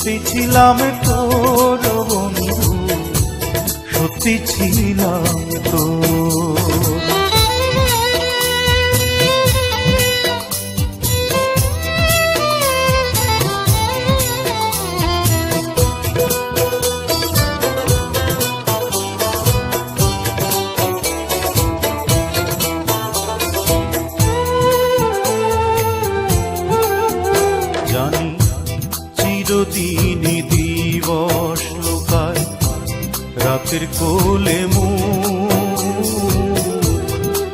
সত্যি ছিলাম তোর বন্ধু, সত্যি ছিলাম তোর। জানি চিরদিনই দিবস লুকায় রাতের কোলে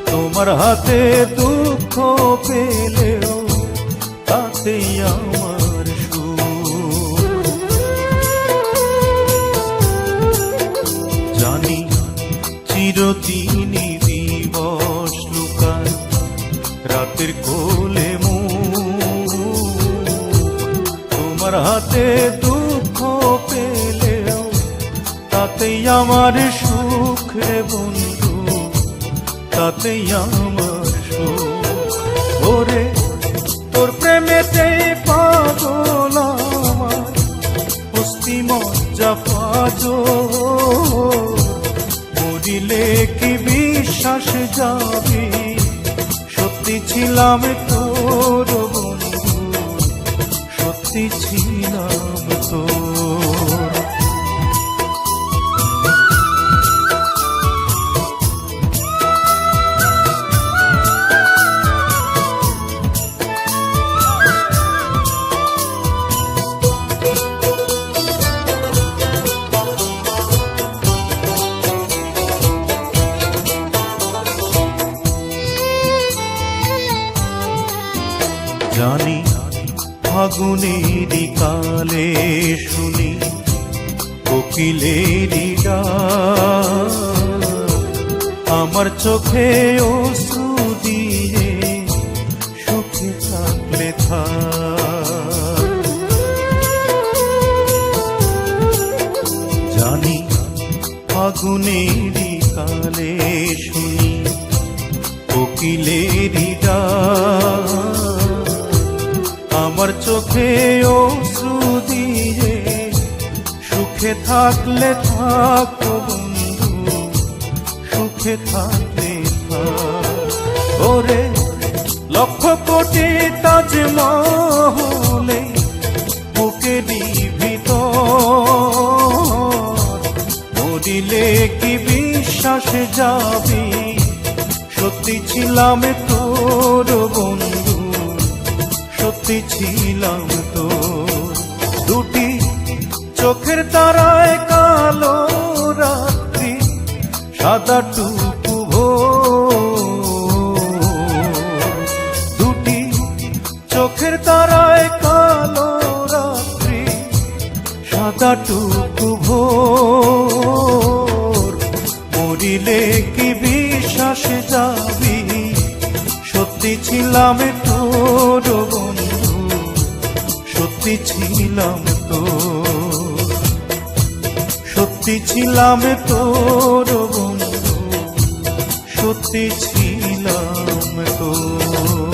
তোমার হাতে দুঃখ পেলেও তাতেই আমার সুখ। জানি চিরদিনই দিবস লুকায় রাতের কোলে তোমার হাতে দুঃখ পেলেও তাতেই আমার সুখ রে বন্ধু, তাতেই আমার সুখ। ওরে তোর প্রেমেতে পাগল আমার হস্তি মজ্জা পাজ, মরিলে কি বিশ্বাস যাবে সত্যি ছিলাম তোর বন্ধু, সত্যি ছিলাম তোর। জানি ফাগুনেরই কালে শুনি কোকিলেরই ডাক, আমার চোখে অশ্রু দিয়ে সুখে থাকলে থাক। জানি ফাগুনেরই কালে শুনি কোকিলেরই ডাক, আমার চোখে অশ্রু দিয়ে সুখে থাকলে থাক বন্ধু, সুখে থাকলে থাক। ওরে লক্ষ কোটি তাজমহলে বুকেরই ভিতর, মরিলে কি বিশ্বাস যাবে সত্যি ছিলাম তোর বন্ধু, সত্যি ছিলাম তোর। দুটি চোখের তারায় কালো রাত্রি সাদা টুকু ভোর, দুটি চোখের তারায় কালো রাত্রি সাদা টুকু ভোর, মরিলে কি বিশ্বাস যাবি সত্যি ছিলাম তোর বন্ধু, সত্যি ছিলাম তোর, সত্যি ছিলাম তোর বন্ধু, সত্যি ছিলাম তোর।